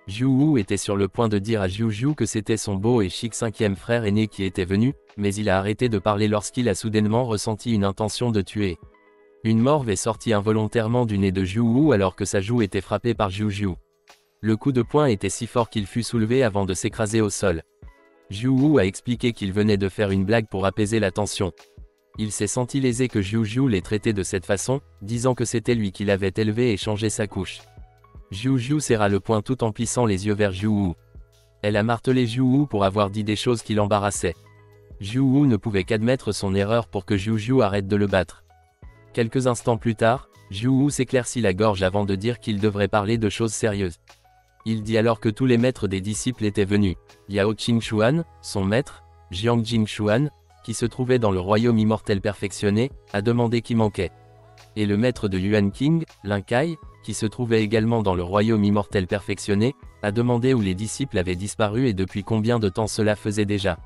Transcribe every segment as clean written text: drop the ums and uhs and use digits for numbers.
Jiu Wu était sur le point de dire à Jiu Jiu que c'était son beau et chic cinquième frère aîné qui était venu, mais il a arrêté de parler lorsqu'il a soudainement ressenti une intention de tuer. Une morve est sortie involontairement du nez de Jiu Wu alors que sa joue était frappée par Jiu Jiu. Le coup de poing était si fort qu'il fut soulevé avant de s'écraser au sol. Jiu Wu a expliqué qu'il venait de faire une blague pour apaiser la tension. Il s'est senti lésé que Jiu Jiu l'ait traité de cette façon, disant que c'était lui qui l'avait élevé et changé sa couche. Jiu Jiu serra le poing tout en plissant les yeux vers Jiu Wu. Elle a martelé Jiu Wu pour avoir dit des choses qui l'embarrassaient. Jiu Wu ne pouvait qu'admettre son erreur pour que Jiu Jiu arrête de le battre. Quelques instants plus tard, Jiu Wu s'éclaircit la gorge avant de dire qu'il devrait parler de choses sérieuses. Il dit alors que tous les maîtres des disciples étaient venus. Yao Qingxuan, son maître, Jiang Jingxuan, qui se trouvait dans le royaume immortel perfectionné, a demandé qui manquait. Et le maître de Yuan King, Lin Kai, qui se trouvait également dans le royaume immortel perfectionné, a demandé où les disciples avaient disparu et depuis combien de temps cela faisait déjà.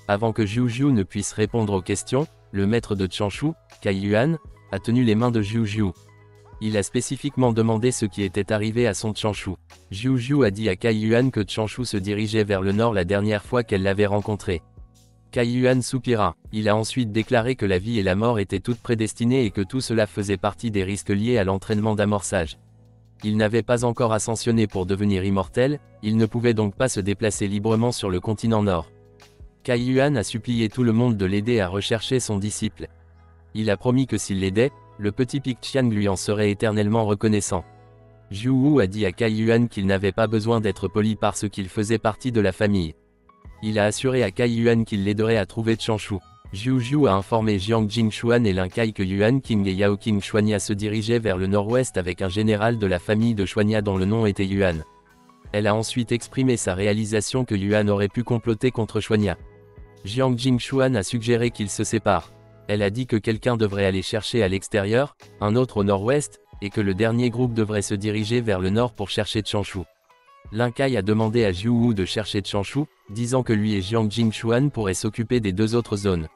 Avant que Jiu Jiu ne puisse répondre aux questions, le maître de Changshu, Kai Yuan, a tenu les mains de Jiu Jiu. Il a spécifiquement demandé ce qui était arrivé à son Changshu. Jiu Jiu a dit à Kai Yuan que Changshu se dirigeait vers le nord la dernière fois qu'elle l'avait rencontré. Kai Yuan soupira. Il a ensuite déclaré que la vie et la mort étaient toutes prédestinées et que tout cela faisait partie des risques liés à l'entraînement d'amorçage. Il n'avait pas encore ascensionné pour devenir immortel, il ne pouvait donc pas se déplacer librement sur le continent nord. Kai Yuan a supplié tout le monde de l'aider à rechercher son disciple. Il a promis que s'il l'aidait, le petit Pictian lui en serait éternellement reconnaissant. Jiu Wu a dit à Kai Yuan qu'il n'avait pas besoin d'être poli parce qu'il faisait partie de la famille. Il a assuré à Kai Yuan qu'il l'aiderait à trouver Changshu. Jiu Jiu a informé Jiang Jingxuan et Lin Kai que Yuan King et Yao King Xuanya se dirigeaient vers le nord-ouest avec un général de la famille de Xuanya dont le nom était Yuan. Elle a ensuite exprimé sa réalisation que Yuan aurait pu comploter contre Xuanya. Jiang Jingxuan a suggéré qu'ils se séparent. Elle a dit que quelqu'un devrait aller chercher à l'extérieur, un autre au nord-ouest, et que le dernier groupe devrait se diriger vers le nord pour chercher Changshu. Lin Kai a demandé à Jiu Wu de chercher Changshu, disant que lui et Jiang Jingxuan pourraient s'occuper des deux autres zones.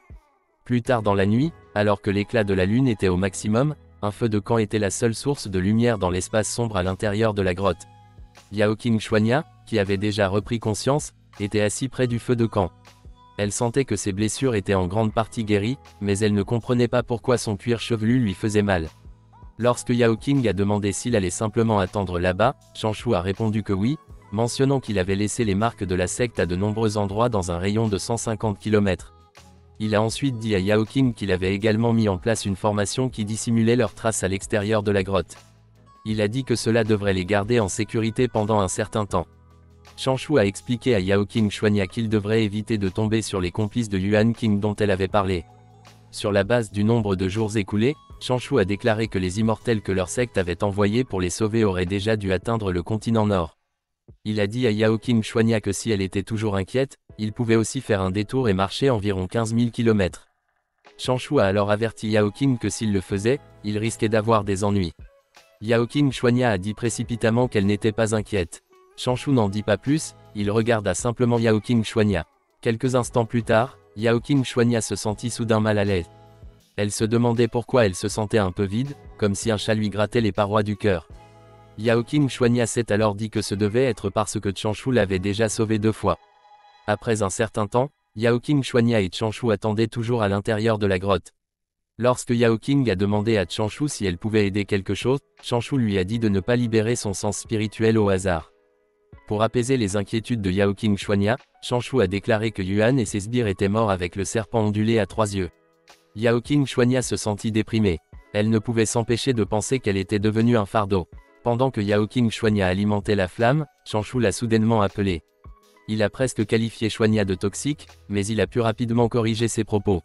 Plus tard dans la nuit, alors que l'éclat de la lune était au maximum, un feu de camp était la seule source de lumière dans l'espace sombre à l'intérieur de la grotte. Yao King Xuanya, qui avait déjà repris conscience, était assis près du feu de camp. Elle sentait que ses blessures étaient en grande partie guéries, mais elle ne comprenait pas pourquoi son cuir chevelu lui faisait mal. Lorsque Yao King a demandé s'il allait simplement attendre là-bas, Changshu a répondu que oui, mentionnant qu'il avait laissé les marques de la secte à de nombreux endroits dans un rayon de 150 km. Il a ensuite dit à Yao King qu'il avait également mis en place une formation qui dissimulait leurs traces à l'extérieur de la grotte. Il a dit que cela devrait les garder en sécurité pendant un certain temps. Changshu a expliqué à Yao King Xuanya qu'il devrait éviter de tomber sur les complices de Yuan King dont elle avait parlé. Sur la base du nombre de jours écoulés, Changshu a déclaré que les immortels que leur secte avait envoyés pour les sauver auraient déjà dû atteindre le continent nord. Il a dit à Yao King Xuanya que si elle était toujours inquiète, il pouvait aussi faire un détour et marcher environ 15 000 km. Changshu a alors averti Yao King que s'il le faisait, il risquait d'avoir des ennuis. Yao King Xuanya a dit précipitamment qu'elle n'était pas inquiète. Changshu n'en dit pas plus, il regarda simplement Yao King Xuanya. Quelques instants plus tard, Yao King Xuanya se sentit soudain mal à l'aise. Elle se demandait pourquoi elle se sentait un peu vide, comme si un chat lui grattait les parois du cœur. Yao King Xuanya s'est alors dit que ce devait être parce que Changshu l'avait déjà sauvé 2 fois. Après un certain temps, Yao King Xuanya et Changshu attendaient toujours à l'intérieur de la grotte. Lorsque Yao King a demandé à Changshu si elle pouvait aider quelque chose, Changshu lui a dit de ne pas libérer son sens spirituel au hasard. Pour apaiser les inquiétudes de Yao King Xuanya, Changshu a déclaré que Yuan et ses sbires étaient morts avec le serpent ondulé à 3 yeux. Yao King Xuanya se sentit déprimée. Elle ne pouvait s'empêcher de penser qu'elle était devenue un fardeau. Pendant que Yao King Xuanya alimentait la flamme, Changshu l'a soudainement appelé. Il a presque qualifié Xuanya de toxique, mais il a pu rapidement corriger ses propos.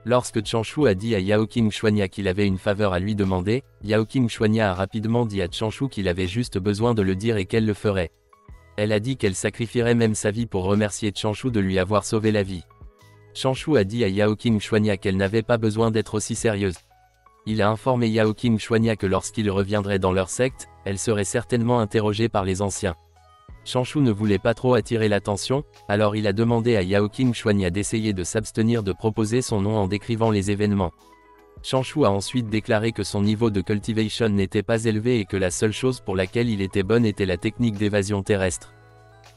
Lorsque Changshu a dit à Yao King Xuanya qu'il avait une faveur à lui demander, Yao King Xuanya a rapidement dit à Changshu qu'il avait juste besoin de le dire et qu'elle le ferait. Elle a dit qu'elle sacrifierait même sa vie pour remercier Changshu de lui avoir sauvé la vie. Changshu a dit à Yao King Xuanya qu'elle n'avait pas besoin d'être aussi sérieuse. Il a informé Yao King Xuanya que lorsqu'il reviendrait dans leur secte, elle serait certainement interrogée par les anciens. Changshu ne voulait pas trop attirer l'attention, alors il a demandé à Yao King Xuanya d'essayer de s'abstenir de proposer son nom en décrivant les événements. Chanshu a ensuite déclaré que son niveau de cultivation n'était pas élevé et que la seule chose pour laquelle il était bon était la technique d'évasion terrestre.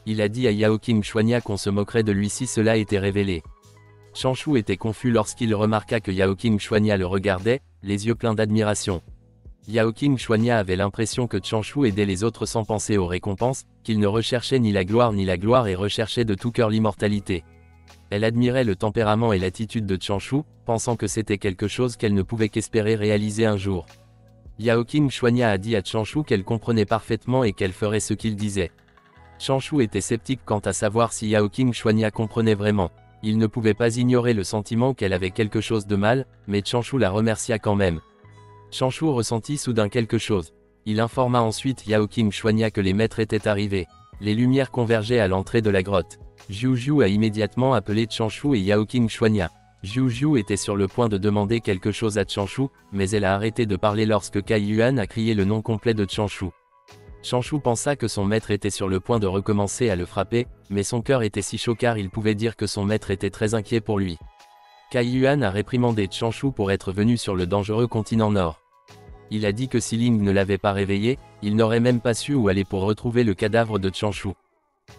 Il a dit à Yao King Chuanya qu'on se moquerait de lui si cela était révélé. Chanshu était confus lorsqu'il remarqua que Yao King Chuanya le regardait, les yeux pleins d'admiration. Yao King Chuanya avait l'impression que Chanshu aidait les autres sans penser aux récompenses, qu'il ne recherchait ni la gloire et recherchait de tout cœur l'immortalité. Elle admirait le tempérament et l'attitude de Chanshu, pensant que c'était quelque chose qu'elle ne pouvait qu'espérer réaliser un jour. Yao King Chuanya a dit à Chanshu qu'elle comprenait parfaitement et qu'elle ferait ce qu'il disait. Chanshu était sceptique quant à savoir si Yao King Chuanya comprenait vraiment. Il ne pouvait pas ignorer le sentiment qu'elle avait quelque chose de mal, mais Chanshu la remercia quand même. Chanshu ressentit soudain quelque chose. Il informa ensuite Yao King Chuanya que les maîtres étaient arrivés. Les lumières convergeaient à l'entrée de la grotte. Jiu a immédiatement appelé Chanshu et Yao King Chuanya. Jiu était sur le point de demander quelque chose à Chanshu, mais elle a arrêté de parler lorsque Cai Yuan a crié le nom complet de Chanshu. Chanshu pensa que son maître était sur le point de recommencer à le frapper, mais son cœur était si chaud car il pouvait dire que son maître était très inquiet pour lui. Cai Yuan a réprimandé Chanshu pour être venu sur le dangereux continent Nord. Il a dit que si Ling ne l'avait pas réveillé, il n'aurait même pas su où aller pour retrouver le cadavre de Chanshu.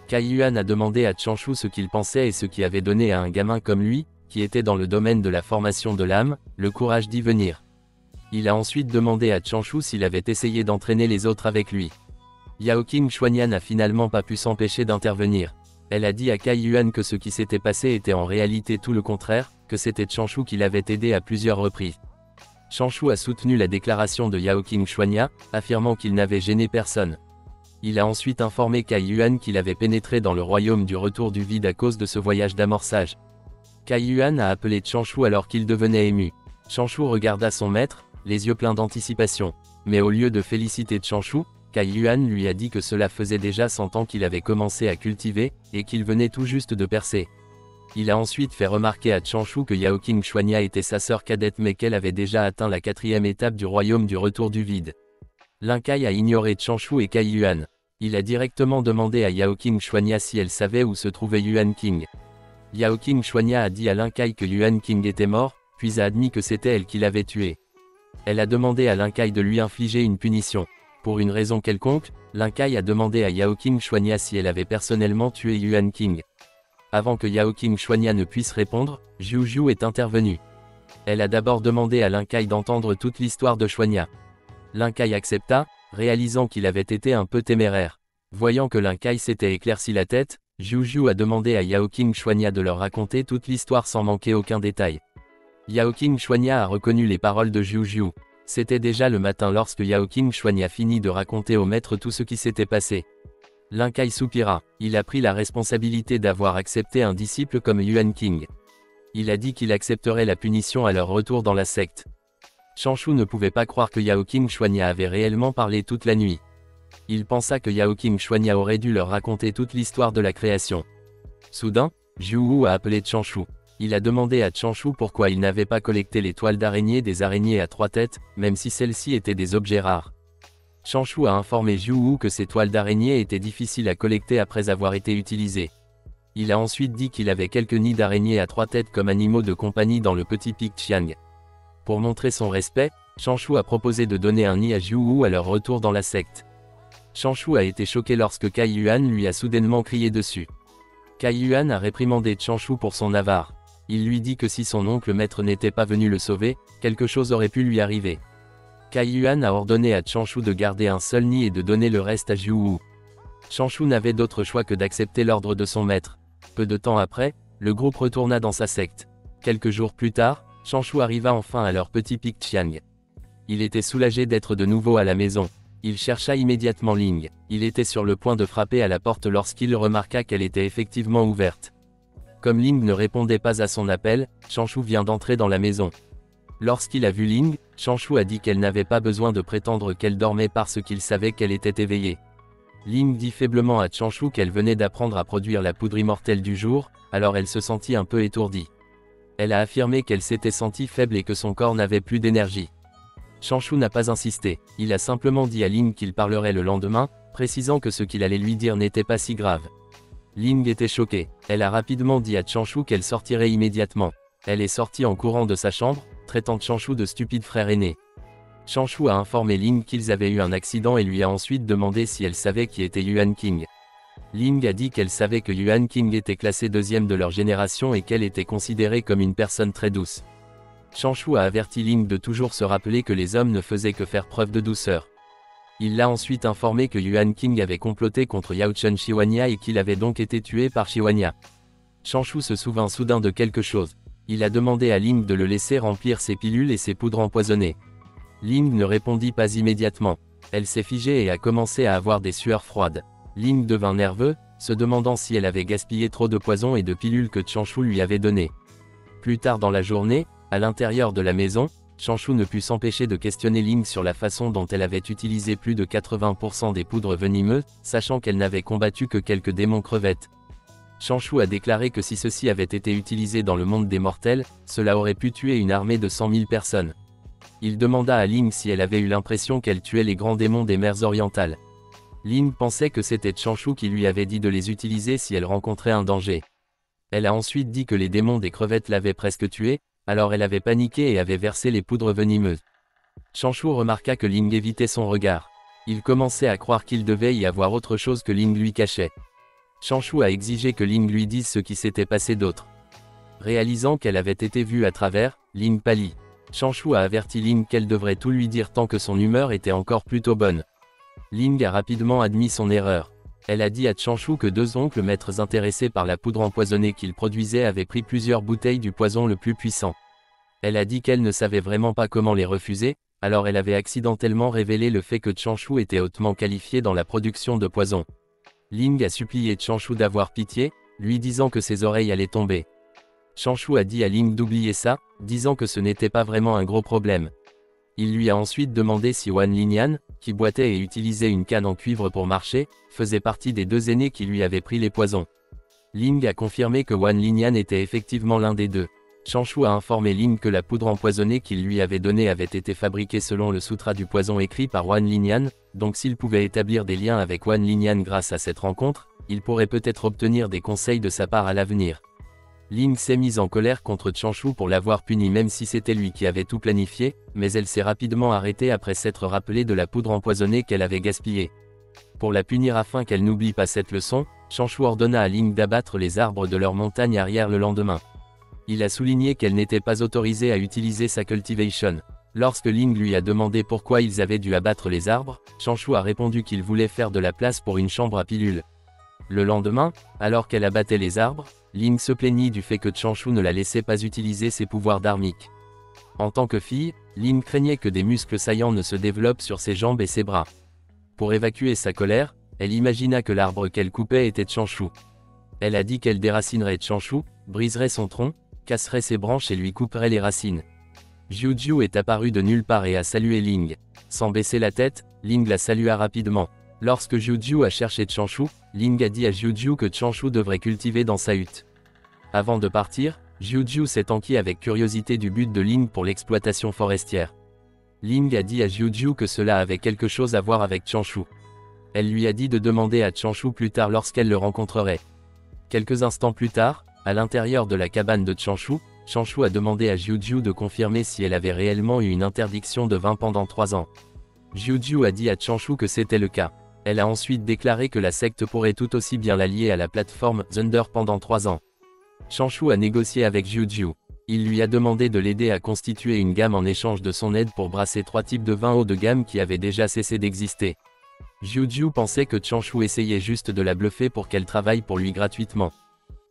Cai Yuan a demandé à Chanshu ce qu'il pensait et ce qui avait donné à un gamin comme lui, qui était dans le domaine de la formation de l'âme, le courage d'y venir. Il a ensuite demandé à Chanshu s'il avait essayé d'entraîner les autres avec lui. Yao King Chuanya n'a finalement pas pu s'empêcher d'intervenir. Elle a dit à Cai Yuan que ce qui s'était passé était en réalité tout le contraire, que c'était Chanshu qui l'avait aidé à plusieurs reprises. Chanshu a soutenu la déclaration de Yao King Chuanya, affirmant qu'il n'avait gêné personne. Il a ensuite informé Cai Yuan qu'il avait pénétré dans le royaume du retour du vide à cause de ce voyage d'amorçage. Cai Yuan a appelé Chanshu alors qu'il devenait ému. Chanshu regarda son maître, les yeux pleins d'anticipation. Mais au lieu de féliciter Chanshu, Cai Yuan lui a dit que cela faisait déjà 100 ans qu'il avait commencé à cultiver, et qu'il venait tout juste de percer. Il a ensuite fait remarquer à Chanshu que Yao King Chuanya était sa sœur cadette mais qu'elle avait déjà atteint la 4e étape du royaume du retour du vide. Lin Kai a ignoré Chanshu et Cai Yuan. Il a directement demandé à Yao King Chuanya si elle savait où se trouvait Yuan King. Yao King Chuanya a dit à Lin Kai que Yuan King était mort, puis a admis que c'était elle qui l'avait tué. Elle a demandé à Lin Kai de lui infliger une punition. Pour une raison quelconque, Lin Kai a demandé à Yao King Chuanya si elle avait personnellement tué Yuan King. Avant que Yao King Chuanya ne puisse répondre, Jiu est intervenue. Elle a d'abord demandé à Lin Kai d'entendre toute l'histoire de Chuanya. Lin Kai accepta, réalisant qu'il avait été un peu téméraire. Voyant que Lin Kai s'était éclairci la tête, Jiu a demandé à Yao King Chuanya de leur raconter toute l'histoire sans manquer aucun détail. Yao King Chuanya a reconnu les paroles de Jiu. C'était déjà le matin lorsque Yao King Chuanya finit de raconter au maître tout ce qui s'était passé. Lin Kai soupira. Il a pris la responsabilité d'avoir accepté un disciple comme Yuan King. Il a dit qu'il accepterait la punition à leur retour dans la secte. Chanshu ne pouvait pas croire que Yao King Chuanya avait réellement parlé toute la nuit. Il pensa que Yao King Chuanya aurait dû leur raconter toute l'histoire de la création. Soudain, Jiu a appelé Chanshu. Il a demandé à Chanshu pourquoi il n'avait pas collecté les toiles d'araignée des araignées à 3 têtes, même si celles-ci étaient des objets rares. Chanshu a informé Jiu que ces toiles d'araignée étaient difficiles à collecter après avoir été utilisées. Il a ensuite dit qu'il avait quelques nids d'araignées à 3 têtes comme animaux de compagnie dans le petit pic Chiang. Pour montrer son respect, Chanshu a proposé de donner un nid à Jiu à leur retour dans la secte. Chanshu a été choqué lorsque Cai Yuan lui a soudainement crié dessus. Cai Yuan a réprimandé Chanshu pour son avare. Il lui dit que si son oncle maître n'était pas venu le sauver, quelque chose aurait pu lui arriver. Cai Yuan a ordonné à Chanshu de garder un seul nid et de donner le reste à Jiu. Chanshu n'avait d'autre choix que d'accepter l'ordre de son maître. Peu de temps après, le groupe retourna dans sa secte. Quelques jours plus tard, Chanshu arriva enfin à leur petit pic Chiang. Il était soulagé d'être de nouveau à la maison. Il chercha immédiatement Ling. Il était sur le point de frapper à la porte lorsqu'il remarqua qu'elle était effectivement ouverte. Comme Ling ne répondait pas à son appel, Chanshu vient d'entrer dans la maison. Lorsqu'il a vu Ling, Chanshu a dit qu'elle n'avait pas besoin de prétendre qu'elle dormait parce qu'il savait qu'elle était éveillée. Ling dit faiblement à Chanshu qu'elle venait d'apprendre à produire la poudre immortelle du jour, alors elle se sentit un peu étourdie. Elle a affirmé qu'elle s'était sentie faible et que son corps n'avait plus d'énergie. Chanshu n'a pas insisté, il a simplement dit à Ling qu'il parlerait le lendemain, précisant que ce qu'il allait lui dire n'était pas si grave. Ling était choquée. Elle a rapidement dit à Chanshu qu'elle sortirait immédiatement. Elle est sortie en courant de sa chambre, très traitant Chanshu de stupide frère aîné. Chanshu a informé Ling qu'ils avaient eu un accident et lui a ensuite demandé si elle savait qui était Yuan King. Ling a dit qu'elle savait que Yuan King était classé deuxième de leur génération et qu'elle était considérée comme une personne très douce. Chanshu a averti Ling de toujours se rappeler que les hommes ne faisaient que faire preuve de douceur. Il l'a ensuite informé que Yuan King avait comploté contre Yao Chen Shiwania et qu'il avait donc été tué par Shiwania. Chanshu se souvint soudain de quelque chose. Il a demandé à Ling de le laisser remplir ses pilules et ses poudres empoisonnées. Ling ne répondit pas immédiatement. Elle s'est figée et a commencé à avoir des sueurs froides. Ling devint nerveux, se demandant si elle avait gaspillé trop de poison et de pilules que Chanshu lui avait données. Plus tard dans la journée, à l'intérieur de la maison, Chanshu ne put s'empêcher de questionner Ling sur la façon dont elle avait utilisé plus de 80% des poudres venimeuses, sachant qu'elle n'avait combattu que quelques démons crevettes. Chanshu a déclaré que si ceci avait été utilisé dans le monde des mortels, cela aurait pu tuer une armée de 100 000 personnes. Il demanda à Ling si elle avait eu l'impression qu'elle tuait les grands démons des mers orientales. Ling pensait que c'était Chanshu qui lui avait dit de les utiliser si elle rencontrait un danger. Elle a ensuite dit que les démons des crevettes l'avaient presque tuée, alors elle avait paniqué et avait versé les poudres venimeuses. Chanshu remarqua que Ling évitait son regard. Il commençait à croire qu'il devait y avoir autre chose que Ling lui cachait. Chanshu a exigé que Ling lui dise ce qui s'était passé d'autre. Réalisant qu'elle avait été vue à travers, Ling pâlit. Chanshu a averti Ling qu'elle devrait tout lui dire tant que son humeur était encore plutôt bonne. Ling a rapidement admis son erreur. Elle a dit à Chanshu que deux oncles maîtres intéressés par la poudre empoisonnée qu'il produisait avaient pris plusieurs bouteilles du poison le plus puissant. Elle a dit qu'elle ne savait vraiment pas comment les refuser, alors elle avait accidentellement révélé le fait que Chanshu était hautement qualifié dans la production de poison. Ling a supplié Chanshu d'avoir pitié, lui disant que ses oreilles allaient tomber. Chanshu a dit à Ling d'oublier ça, disant que ce n'était pas vraiment un gros problème. Il lui a ensuite demandé si Wan Lingyan, qui boitait et utilisait une canne en cuivre pour marcher, faisait partie des deux aînés qui lui avaient pris les poisons. Ling a confirmé que Wan Lingyan était effectivement l'un des deux. Chanshu a informé Ling que la poudre empoisonnée qu'il lui avait donnée avait été fabriquée selon le sutra du poison écrit par Wan Lingyan, donc s'il pouvait établir des liens avec Wan Lingyan grâce à cette rencontre, il pourrait peut-être obtenir des conseils de sa part à l'avenir. Ling s'est mise en colère contre Chanshu pour l'avoir puni même si c'était lui qui avait tout planifié, mais elle s'est rapidement arrêtée après s'être rappelée de la poudre empoisonnée qu'elle avait gaspillée. Pour la punir afin qu'elle n'oublie pas cette leçon, Chanshu ordonna à Ling d'abattre les arbres de leur montagne arrière le lendemain. Il a souligné qu'elle n'était pas autorisée à utiliser sa cultivation. Lorsque Ling lui a demandé pourquoi ils avaient dû abattre les arbres, Chanshu a répondu qu'il voulait faire de la place pour une chambre à pilules. Le lendemain, alors qu'elle abattait les arbres, Ling se plaignit du fait que Chanshu ne la laissait pas utiliser ses pouvoirs dharmiques. En tant que fille, Ling craignait que des muscles saillants ne se développent sur ses jambes et ses bras. Pour évacuer sa colère, elle imagina que l'arbre qu'elle coupait était Chanshu. Elle a dit qu'elle déracinerait Chanshu, briserait son tronc, casserait ses branches et lui couperait les racines. Jiu Jiu est apparu de nulle part et a salué Ling. Sans baisser la tête, Ling la salua rapidement. Lorsque Jiu Jiu a cherché Chanshu, Ling a dit à Jiu Jiu que Chanshu devrait cultiver dans sa hutte. Avant de partir, Jiu Jiu s'est enquis avec curiosité du but de Ling pour l'exploitation forestière. Ling a dit à Jiu Jiu que cela avait quelque chose à voir avec Chanshu. Elle lui a dit de demander à Chanshu plus tard lorsqu'elle le rencontrerait. Quelques instants plus tard, à l'intérieur de la cabane de Chanshu, Chanshu a demandé à Jiu Jiu de confirmer si elle avait réellement eu une interdiction de vin pendant 3 ans. Jiu Jiu a dit à Chanshu que c'était le cas. Elle a ensuite déclaré que la secte pourrait tout aussi bien l'allier à la plateforme Thunder pendant 3 ans. Chanshu a négocié avec Jiu Jiu. Il lui a demandé de l'aider à constituer une gamme en échange de son aide pour brasser 3 types de vins haut de gamme qui avaient déjà cessé d'exister. Jiu Jiu pensait que Chanshu essayait juste de la bluffer pour qu'elle travaille pour lui gratuitement.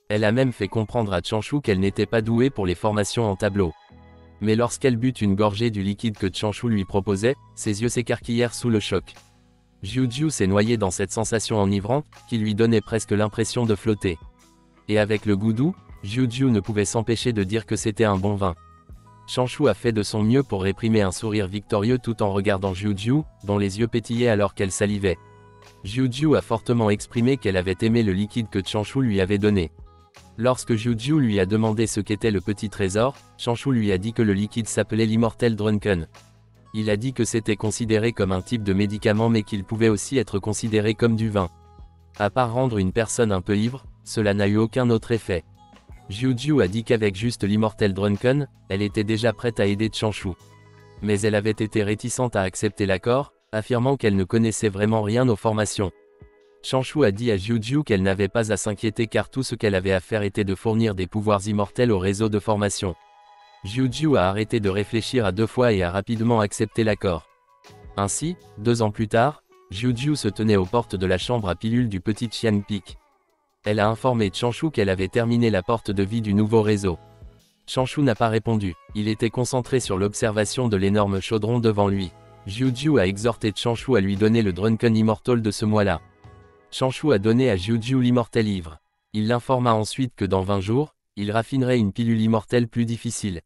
Elle a même fait comprendre à Chanshu qu'elle n'était pas douée pour les formations en tableau. Mais lorsqu'elle but une gorgée du liquide que Chanshu lui proposait, ses yeux s'écarquillèrent sous le choc. Jiu Jiu s'est noyé dans cette sensation enivrante, qui lui donnait presque l'impression de flotter. Et avec le goût doux, Jiu Jiu ne pouvait s'empêcher de dire que c'était un bon vin. Chanshu a fait de son mieux pour réprimer un sourire victorieux tout en regardant Jiu Jiu, dont les yeux pétillaient alors qu'elle salivait. Jiu Jiu a fortement exprimé qu'elle avait aimé le liquide que Chanshu lui avait donné. Lorsque Jiu Jiu lui a demandé ce qu'était le petit trésor, Chanshu lui a dit que le liquide s'appelait l'immortel Drunken. Il a dit que c'était considéré comme un type de médicament mais qu'il pouvait aussi être considéré comme du vin. À part rendre une personne un peu ivre, cela n'a eu aucun autre effet. Jiujiu a dit qu'avec juste l'immortel Drunken, elle était déjà prête à aider Changshu. Mais elle avait été réticente à accepter l'accord, affirmant qu'elle ne connaissait vraiment rien aux formations. Changshu a dit à Jiujiu qu'elle n'avait pas à s'inquiéter car tout ce qu'elle avait à faire était de fournir des pouvoirs immortels au réseau de formation. Jiujiu a arrêté de réfléchir à deux fois et a rapidement accepté l'accord. Ainsi, 2 ans plus tard, Jiujiu se tenait aux portes de la chambre à pilules du petit Qian Peak. Elle a informé Changshu qu'elle avait terminé la porte de vie du nouveau réseau. Changshu n'a pas répondu, il était concentré sur l'observation de l'énorme chaudron devant lui. Jiujiu a exhorté Changshu à lui donner le Drunken Immortal de ce mois-là. Changshu a donné à Jiujiu l'immortel ivre. Il l'informa ensuite que dans 20 jours, il raffinerait une pilule immortelle plus difficile.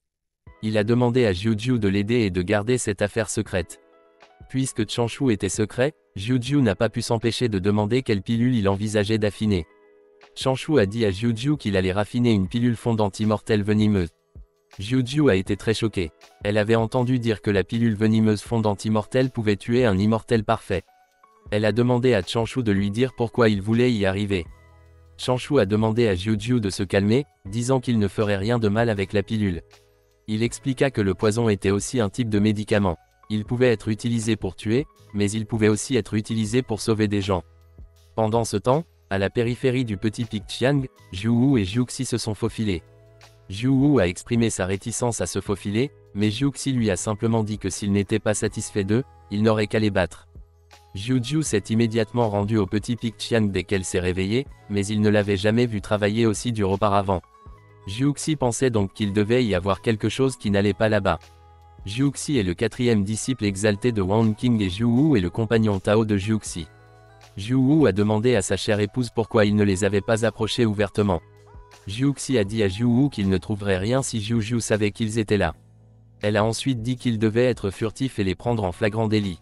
Il a demandé à Jiujiu de l'aider et de garder cette affaire secrète. Puisque Changshu était secret, Jiujiu n'a pas pu s'empêcher de demander quelle pilule il envisageait d'affiner. Changshu a dit à Jiujiu qu'il allait raffiner une pilule fondante immortelle venimeuse. Jiujiu a été très choquée. Elle avait entendu dire que la pilule venimeuse fondante immortelle pouvait tuer un immortel parfait. Elle a demandé à Changshu de lui dire pourquoi il voulait y arriver. Changshu a demandé à Jiujiu de se calmer, disant qu'il ne ferait rien de mal avec la pilule. Il expliqua que le poison était aussi un type de médicament. Il pouvait être utilisé pour tuer, mais il pouvait aussi être utilisé pour sauver des gens. Pendant ce temps, à la périphérie du petit pic Qiang, Jiuwu et Jiuxi se sont faufilés. Jiuwu a exprimé sa réticence à se faufiler, mais Jiuxi lui a simplement dit que s'il n'était pas satisfait d'eux, il n'aurait qu'à les battre. Jiujiu s'est immédiatement rendu au petit pic Qiang dès qu'elle s'est réveillée, mais il ne l'avait jamais vu travailler aussi dur auparavant. Jiuxi pensait donc qu'il devait y avoir quelque chose qui n'allait pas là-bas. Jiuxi est le 4e disciple exalté de Wang Qing et Jiuwu est le compagnon Tao de Jiuxi. Jiuwu a demandé à sa chère épouse pourquoi il ne les avait pas approchés ouvertement. Jiuxi a dit à Jiuwu qu'il ne trouverait rien si Jiujiu savait qu'ils étaient là. Elle a ensuite dit qu'il devait être furtif et les prendre en flagrant délit.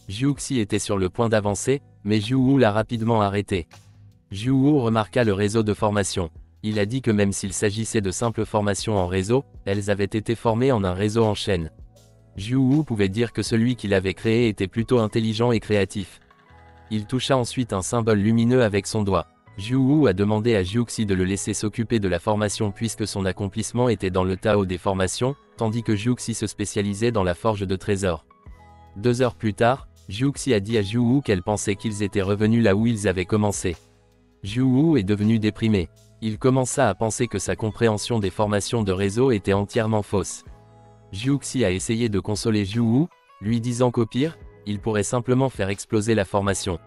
Jiuxi était sur le point d'avancer, mais Jiuwu l'a rapidement arrêté. Jiuwu remarqua le réseau de formation. Il a dit que même s'il s'agissait de simples formations en réseau, elles avaient été formées en un réseau en chaîne. Jiuwu pouvait dire que celui qu'il avait créé était plutôt intelligent et créatif. Il toucha ensuite un symbole lumineux avec son doigt. Jiuwu a demandé à Jiuxi de le laisser s'occuper de la formation puisque son accomplissement était dans le Tao des formations, tandis que Jiuxi se spécialisait dans la forge de trésors. 2 heures plus tard, Jiuxi a dit à Jiuwu qu'elle pensait qu'ils étaient revenus là où ils avaient commencé. Jiuwu est devenu déprimé. Il commença à penser que sa compréhension des formations de réseau était entièrement fausse. Jiuxi a essayé de consoler Jiuwu, lui disant qu'au pire, il pourrait simplement faire exploser la formation.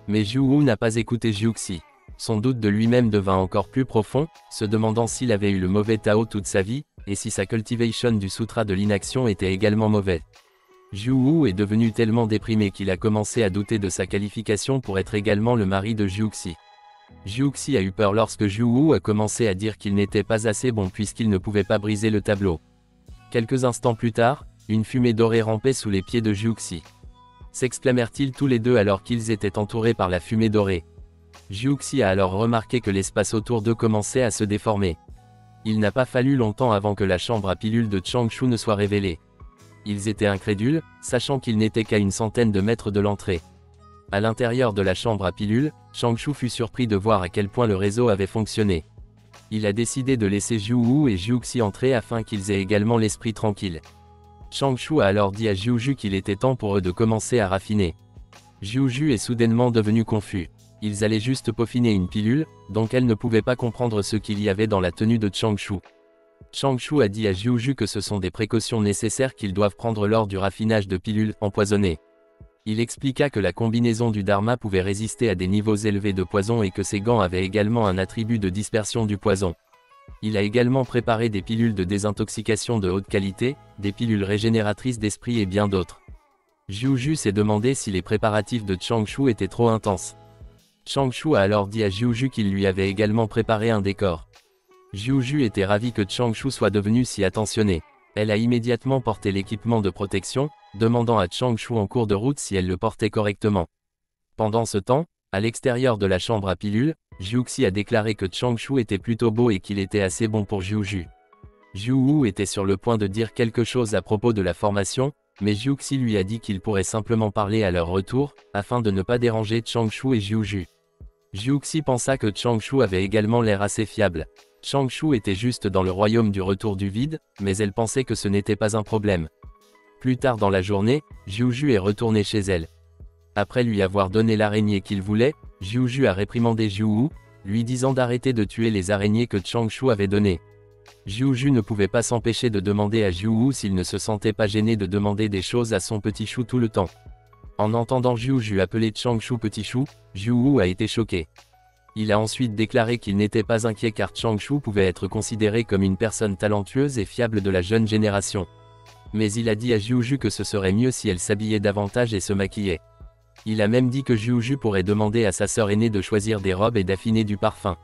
Mais Jiuwu n'a pas écouté Jiuxi. Son doute de lui-même devint encore plus profond, se demandant s'il avait eu le mauvais Tao toute sa vie, et si sa cultivation du sutra de l'inaction était également mauvaise. Jiuwu est devenu tellement déprimé qu'il a commencé à douter de sa qualification pour être également le mari de Jiuxi. Jiuxi a eu peur lorsque Jiuwu a commencé à dire qu'il n'était pas assez bon puisqu'il ne pouvait pas briser le tableau. Quelques instants plus tard, une fumée dorée rampait sous les pieds de Jiuxi. S'exclamèrent-ils tous les deux alors qu'ils étaient entourés par la fumée dorée. Jiuxi a alors remarqué que l'espace autour d'eux commençait à se déformer. Il n'a pas fallu longtemps avant que la chambre à pilules de Changshu ne soit révélée. Ils étaient incrédules, sachant qu'ils n'étaient qu'à une centaine de mètres de l'entrée. À l'intérieur de la chambre à pilules, Changshu fut surpris de voir à quel point le réseau avait fonctionné. Il a décidé de laisser Jiuwu et Jiuxi entrer afin qu'ils aient également l'esprit tranquille. Changshu a alors dit à Jiuju qu'il était temps pour eux de commencer à raffiner. Jiuju est soudainement devenu confus. Ils allaient juste peaufiner une pilule, donc elle ne pouvait pas comprendre ce qu'il y avait dans la tenue de Changshu. Changshu a dit à Jiuju que ce sont des précautions nécessaires qu'ils doivent prendre lors du raffinage de pilules empoisonnées. Il expliqua que la combinaison du Dharma pouvait résister à des niveaux élevés de poison et que ses gants avaient également un attribut de dispersion du poison. Il a également préparé des pilules de désintoxication de haute qualité, des pilules régénératrices d'esprit et bien d'autres. Jiuju s'est demandé si les préparatifs de Changshu étaient trop intenses. Changshu a alors dit à Jiuju qu'il lui avait également préparé un décor. Jiuju était ravi que Changshu soit devenu si attentionné. Elle a immédiatement porté l'équipement de protection, demandant à Changshu en cours de route si elle le portait correctement. Pendant ce temps, à l'extérieur de la chambre à pilules, Jiuxi a déclaré que Changshu était plutôt beau et qu'il était assez bon pour Jiuju. Jiuwu était sur le point de dire quelque chose à propos de la formation, mais Jiuxi lui a dit qu'il pourrait simplement parler à leur retour, afin de ne pas déranger Changshu et Jiuju. Jiuxi pensa que Changshu avait également l'air assez fiable. Changshu était juste dans le royaume du retour du vide, mais elle pensait que ce n'était pas un problème. Plus tard dans la journée, Jiuju est retourné chez elle. Après lui avoir donné l'araignée qu'il voulait, Jiuju a réprimandé Jiuwu, lui disant d'arrêter de tuer les araignées que Changshu avait données. Jiuju ne pouvait pas s'empêcher de demander à Jiuwu s'il ne se sentait pas gêné de demander des choses à son petit chou tout le temps. En entendant Jiuju appeler Changshu petit chou, Jiuwu a été choqué. Il a ensuite déclaré qu'il n'était pas inquiet car Changshu pouvait être considéré comme une personne talentueuse et fiable de la jeune génération. Mais il a dit à Jiuju que ce serait mieux si elle s'habillait davantage et se maquillait. Il a même dit que Jiuju pourrait demander à sa sœur aînée de choisir des robes et d'affiner du parfum.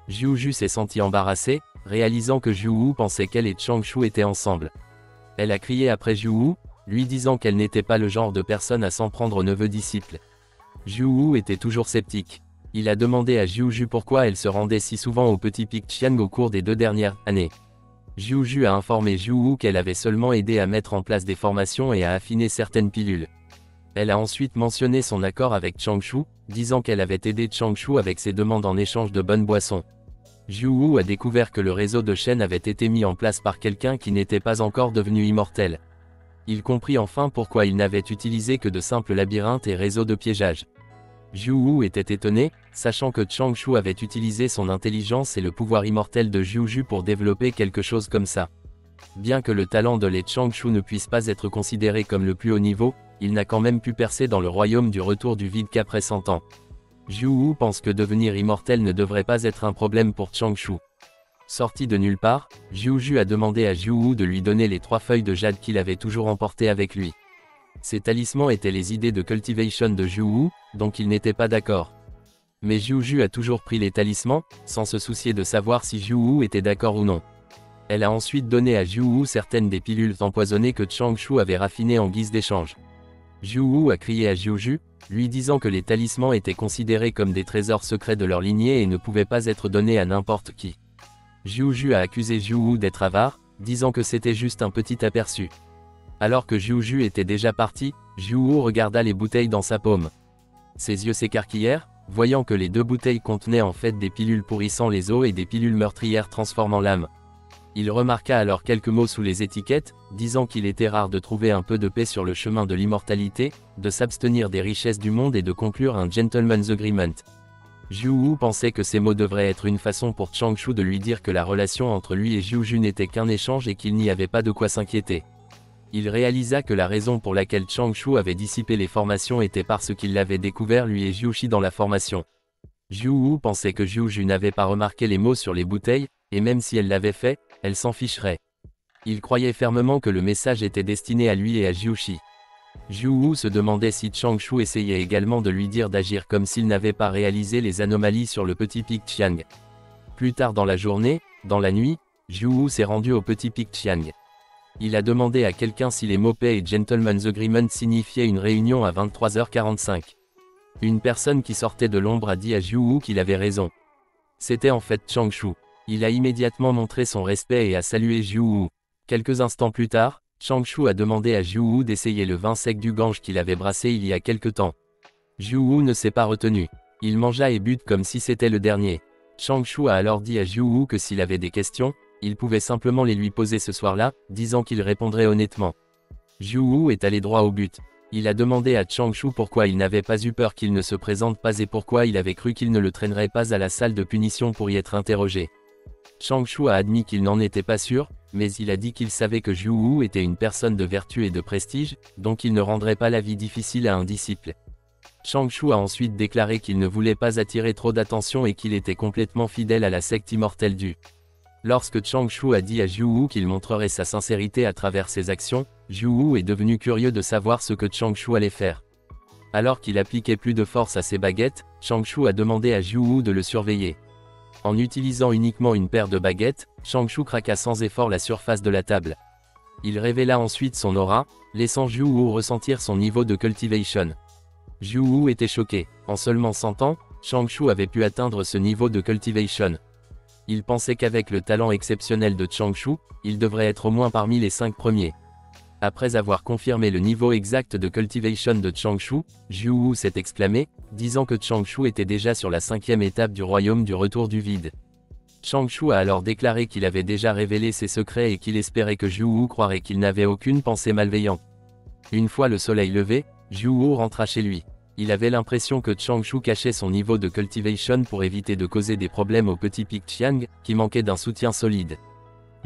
Jiuju s'est sentie embarrassée, réalisant que Jiuwu pensait qu'elle et Changshu étaient ensemble. Elle a crié après Jiuwu, lui disant qu'elle n'était pas le genre de personne à s'en prendre au neveu disciple. Jiuwu était toujours sceptique. Il a demandé à Jiuju pourquoi elle se rendait si souvent au petit pic Qiang au cours des 2 dernières années. Jiuju a informé Jiuwu qu'elle avait seulement aidé à mettre en place des formations et à affiner certaines pilules. Elle a ensuite mentionné son accord avec Changshu, disant qu'elle avait aidé Changshu avec ses demandes en échange de bonnes boissons. Jiuwu a découvert que le réseau de chaînes avait été mis en place par quelqu'un qui n'était pas encore devenu immortel. Il comprit enfin pourquoi il n'avait utilisé que de simples labyrinthes et réseaux de piégeage. Jiuwu était étonné, sachant que Changshu avait utilisé son intelligence et le pouvoir immortel de Jiuju pour développer quelque chose comme ça. Bien que le talent de Lei Changshu ne puisse pas être considéré comme le plus haut niveau, il n'a quand même pu percer dans le royaume du retour du vide qu'après 100 ans. Jiuwu pense que devenir immortel ne devrait pas être un problème pour Changshu. Sorti de nulle part, Jiuju a demandé à Jiuwu de lui donner les 3 feuilles de jade qu'il avait toujours emportées avec lui. Ces talismans étaient les idées de cultivation de Jiuwu, donc il n'était pas d'accord. Mais Jiuju a toujours pris les talismans, sans se soucier de savoir si Jiuwu était d'accord ou non. Elle a ensuite donné à Jiuwu certaines des pilules empoisonnées que Changshu avait raffinées en guise d'échange. Jiuwu a crié à Jiuju, lui disant que les talismans étaient considérés comme des trésors secrets de leur lignée et ne pouvaient pas être donnés à n'importe qui. Jiuju a accusé Jiuwu d'être avare, disant que c'était juste un petit aperçu. Alors que Jiuju était déjà parti, Jiuwu regarda les bouteilles dans sa paume. Ses yeux s'écarquillèrent, voyant que les 2 bouteilles contenaient en fait des pilules pourrissant les os et des pilules meurtrières transformant l'âme. Il remarqua alors quelques mots sous les étiquettes, disant qu'il était rare de trouver un peu de paix sur le chemin de l'immortalité, de s'abstenir des richesses du monde et de conclure un gentleman's agreement. Jiuwu pensait que ces mots devraient être une façon pour Changshu de lui dire que la relation entre lui et Jiuju n'était qu'un échange et qu'il n'y avait pas de quoi s'inquiéter. Il réalisa que la raison pour laquelle Changshu avait dissipé les formations était parce qu'il l'avait découvert lui et Jiushi dans la formation. Jiuwu pensait que Jiuju n'avait pas remarqué les mots sur les bouteilles, et même si elle l'avait fait, elle s'en ficherait. Il croyait fermement que le message était destiné à lui et à Jiushi. Jiuwu se demandait si Changshu essayait également de lui dire d'agir comme s'il n'avait pas réalisé les anomalies sur le petit pic Qiang. Plus tard dans la journée, dans la nuit, Jiuwu s'est rendu au petit pic Qiang. Il a demandé à quelqu'un si les mots paix et gentleman's agreement signifiaient une réunion à 23h45. Une personne qui sortait de l'ombre a dit à Jiuwu qu'il avait raison. C'était en fait Changshu. Il a immédiatement montré son respect et a salué Jiuwu. Quelques instants plus tard, Changshu a demandé à Jiuwu d'essayer le vin sec du Gange qu'il avait brassé il y a quelque temps. Jiuwu ne s'est pas retenu. Il mangea et but comme si c'était le dernier. Changshu a alors dit à Jiuwu que s'il avait des questions, il pouvait simplement les lui poser ce soir-là, disant qu'il répondrait honnêtement. Jiuwu est allé droit au but. Il a demandé à Changshu pourquoi il n'avait pas eu peur qu'il ne se présente pas et pourquoi il avait cru qu'il ne le traînerait pas à la salle de punition pour y être interrogé. Changshu a admis qu'il n'en était pas sûr, mais il a dit qu'il savait que Jiuwu était une personne de vertu et de prestige, donc il ne rendrait pas la vie difficile à un disciple. Changshu a ensuite déclaré qu'il ne voulait pas attirer trop d'attention et qu'il était complètement fidèle à la secte immortelle du. Lorsque Changshu a dit à Jiuwu qu'il montrerait sa sincérité à travers ses actions, Jiuwu est devenu curieux de savoir ce que Changshu allait faire. Alors qu'il appliquait plus de force à ses baguettes, Changshu a demandé à Jiuwu de le surveiller. En utilisant uniquement une paire de baguettes, Changshu craqua sans effort la surface de la table. Il révéla ensuite son aura, laissant Jiuwu ressentir son niveau de cultivation. Jiuwu était choqué. En seulement 100 ans, Changshu avait pu atteindre ce niveau de cultivation. Il pensait qu'avec le talent exceptionnel de Changshu, il devrait être au moins parmi les 5 premiers. Après avoir confirmé le niveau exact de cultivation de Changshu, Jiuwu s'est exclamé, disant que Changshu était déjà sur la 5e étape du royaume du retour du vide. Changshu a alors déclaré qu'il avait déjà révélé ses secrets et qu'il espérait que Zhu croirait qu'il n'avait aucune pensée malveillante. Une fois le soleil levé, Zhu rentra chez lui. Il avait l'impression que Changshu cachait son niveau de cultivation pour éviter de causer des problèmes au petit Pic Qiang, qui manquait d'un soutien solide.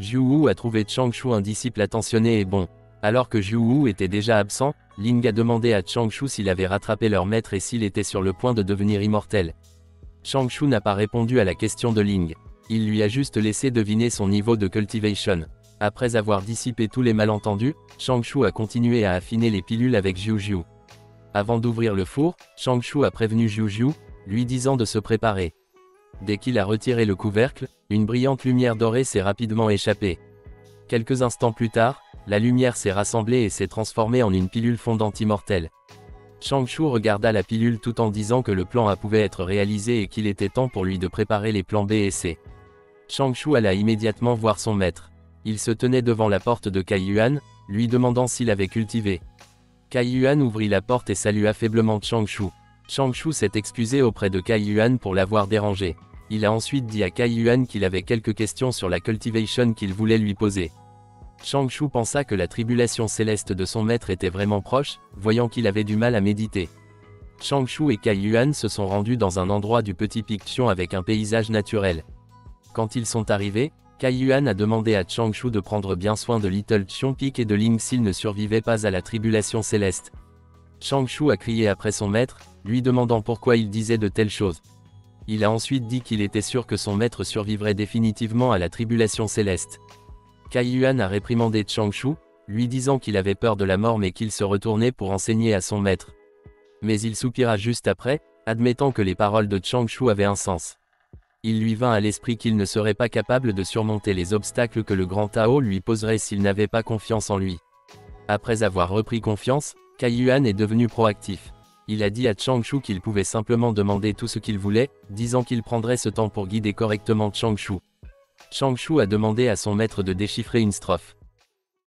Zhu a trouvé Changshu un disciple attentionné et bon. Alors que Zhu était déjà absent, Ling a demandé à Changshu s'il avait rattrapé leur maître et s'il était sur le point de devenir immortel. Changshu n'a pas répondu à la question de Ling. Il lui a juste laissé deviner son niveau de cultivation. Après avoir dissipé tous les malentendus, Changshu a continué à affiner les pilules avec Zhu. Avant d'ouvrir le four, Changshu a prévenu Zhu, lui disant de se préparer. Dès qu'il a retiré le couvercle, une brillante lumière dorée s'est rapidement échappée. Quelques instants plus tard, la lumière s'est rassemblée et s'est transformée en une pilule fondante immortelle. Changshu regarda la pilule tout en disant que le plan A pouvait être réalisé et qu'il était temps pour lui de préparer les plans B et C. Changshu alla immédiatement voir son maître. Il se tenait devant la porte de Cai Yuan, lui demandant s'il avait cultivé. Cai Yuan ouvrit la porte et salua faiblement Changshu. Changshu s'est excusé auprès de Cai Yuan pour l'avoir dérangé. Il a ensuite dit à Cai Yuan qu'il avait quelques questions sur la cultivation qu'il voulait lui poser. Changshu pensa que la tribulation céleste de son maître était vraiment proche, voyant qu'il avait du mal à méditer. Changshu et Cai Yuan se sont rendus dans un endroit du petit Pic Qiang avec un paysage naturel. Quand ils sont arrivés, Cai Yuan a demandé à Changshu de prendre bien soin de Little Qiang Peak et de Ling s'il ne survivait pas à la tribulation céleste. Changshu a crié après son maître, lui demandant pourquoi il disait de telles choses. Il a ensuite dit qu'il était sûr que son maître survivrait définitivement à la tribulation céleste. Cai Yuan a réprimandé Changshu, lui disant qu'il avait peur de la mort mais qu'il se retournait pour enseigner à son maître. Mais il soupira juste après, admettant que les paroles de Changshu avaient un sens. Il lui vint à l'esprit qu'il ne serait pas capable de surmonter les obstacles que le grand Tao lui poserait s'il n'avait pas confiance en lui. Après avoir repris confiance, Cai Yuan est devenu proactif. Il a dit à Changshu qu'il pouvait simplement demander tout ce qu'il voulait, disant qu'il prendrait ce temps pour guider correctement Changshu. Changshu a demandé à son maître de déchiffrer une strophe.